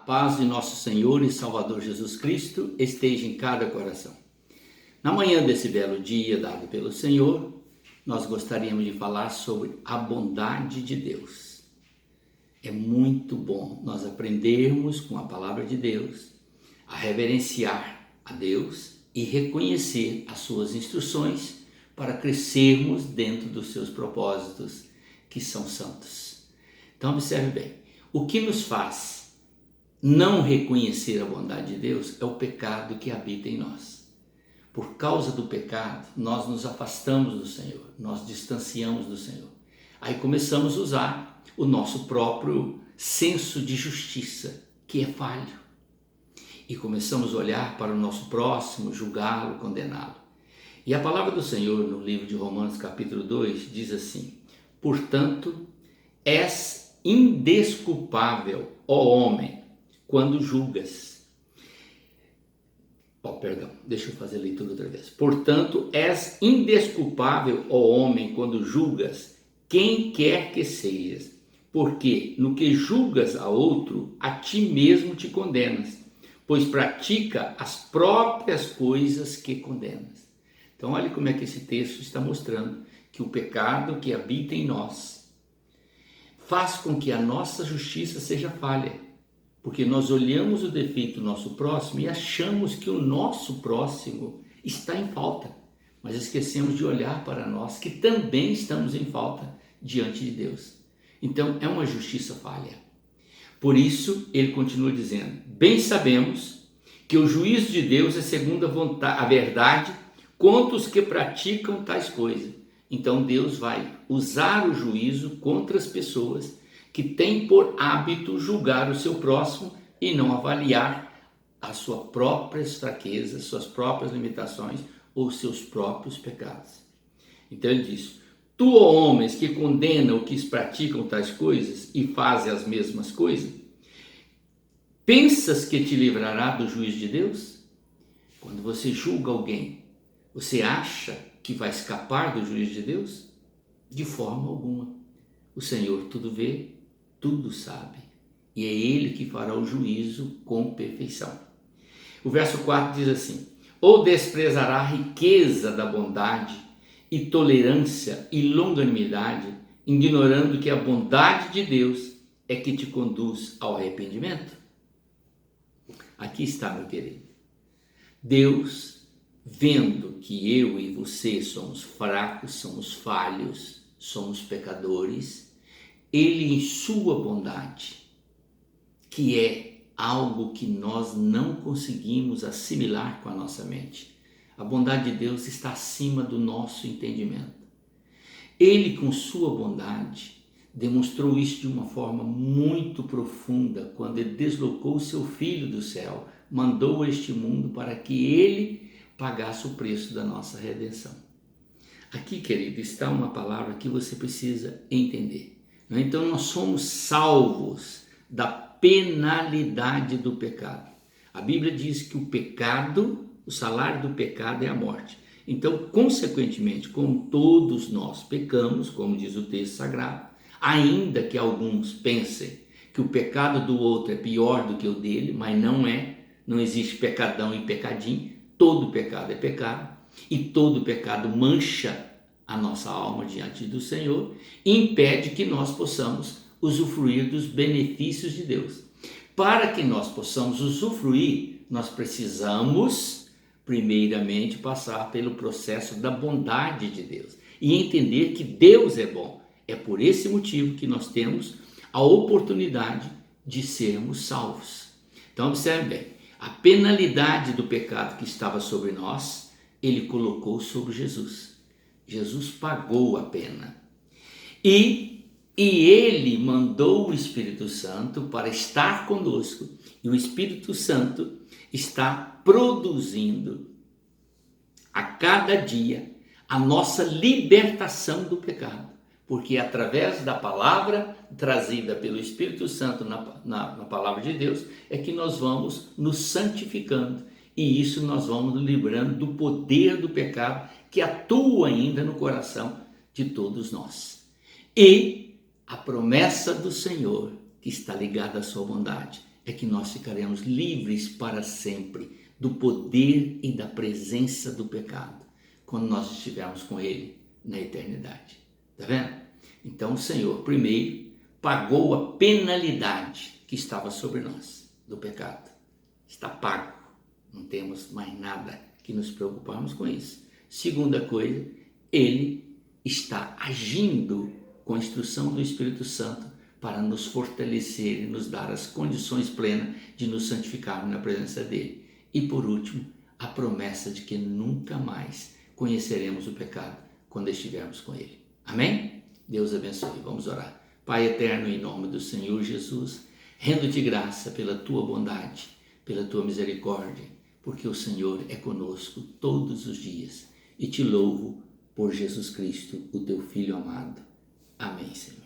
paz de nosso Senhor e Salvador Jesus Cristo esteja em cada coração. Na manhã desse belo dia dado pelo Senhor, nós gostaríamos de falar sobre a bondade de Deus. É muito bom nós aprendermos com a palavra de Deus a reverenciar a Deus e reconhecer as suas instruções para crescermos dentro dos seus propósitos que são santos. Então observe bem, o que nos faz não reconhecer a bondade de Deus é o pecado que habita em nós. Por causa do pecado, nós nos afastamos do Senhor, nós distanciamos do Senhor. Aí começamos a usar o nosso próprio senso de justiça, que é falho. E começamos a olhar para o nosso próximo, julgá-lo, condená-lo. E a palavra do Senhor no livro de Romanos capítulo 2 diz assim: portanto, és indesculpável, ó homem, quando julgas. Deixa eu fazer a leitura outra vez. Portanto, és indesculpável, ó homem, quando julgas quem quer que sejas, porque no que julgas a outro, a ti mesmo te condenas, pois pratica as próprias coisas que condenas. Então, olha como é que esse texto está mostrando que o pecado que habita em nós faz com que a nossa justiça seja falha. Porque nós olhamos o defeito do nosso próximo e achamos que o nosso próximo está em falta. Mas esquecemos de olhar para nós, que também estamos em falta diante de Deus. Então, é uma justiça falha. Por isso, ele continua dizendo: bem sabemos que o juízo de Deus é segundo a verdade contra os que praticam tais coisas. Então, Deus vai usar o juízo contra as pessoas que tem por hábito julgar o seu próximo e não avaliar as suas próprias fraquezas, suas próprias limitações ou seus próprios pecados. Então ele diz: tu, ó homens que condenam os que praticam tais coisas e fazem as mesmas coisas, pensas que te livrará do juízo de Deus? Quando você julga alguém, você acha que vai escapar do juízo de Deus? De forma alguma. O Senhor tudo vê, tudo sabe, e é Ele que fará o juízo com perfeição. O verso 4 diz assim: ou desprezará a riqueza da bondade e tolerância e longanimidade, ignorando que a bondade de Deus é que te conduz ao arrependimento? Aqui está, meu querido. Deus, vendo que eu e você somos fracos, somos falhos, somos pecadores, Ele, em sua bondade, que é algo que nós não conseguimos assimilar com a nossa mente. A bondade de Deus está acima do nosso entendimento. Ele, com sua bondade, demonstrou isso de uma forma muito profunda quando Ele deslocou o seu Filho do céu, mandou a este mundo para que Ele pagasse o preço da nossa redenção. Aqui, querido, está uma palavra que você precisa entender. Então, nós somos salvos da penalidade do pecado. A Bíblia diz que o pecado, o salário do pecado é a morte. Então, consequentemente, como todos nós pecamos, como diz o texto sagrado, ainda que alguns pensem que o pecado do outro é pior do que o dele, mas não é, não existe pecadão e pecadinho, todo pecado é pecado, e todo pecado mancha a nossa alma diante do Senhor e impede que nós possamos usufruir dos benefícios de Deus. Para que nós possamos usufruir, nós precisamos primeiramente passar pelo processo da bondade de Deus e entender que Deus é bom. É por esse motivo que nós temos a oportunidade de sermos salvos. Então observe bem, a penalidade do pecado que estava sobre nós, Ele colocou sobre Jesus. Jesus pagou a pena. E Ele mandou o Espírito Santo para estar conosco. E o Espírito Santo está produzindo a cada dia a nossa libertação do pecado. Porque através da palavra trazida pelo Espírito Santo na palavra de Deus, é que nós vamos nos santificando. E isso nós vamos nos livrando do poder do pecado que atua ainda no coração de todos nós. E a promessa do Senhor, que está ligada à sua bondade, é que nós ficaremos livres para sempre do poder e da presença do pecado, quando nós estivermos com Ele na eternidade. Está vendo? Então o Senhor, primeiro, pagou a penalidade que estava sobre nós, do pecado. Está pago. Não temos mais nada que nos preocuparmos com isso. Segunda coisa, Ele está agindo com a instrução do Espírito Santo para nos fortalecer e nos dar as condições plenas de nos santificarmos na presença dEle. E por último, a promessa de que nunca mais conheceremos o pecado quando estivermos com Ele. Amém? Deus abençoe. Vamos orar. Pai eterno, em nome do Senhor Jesus, rendo-te graça pela tua bondade, pela tua misericórdia, porque o Senhor é conosco todos os dias. E te louvo por Jesus Cristo, o teu Filho amado. Amém, Senhor.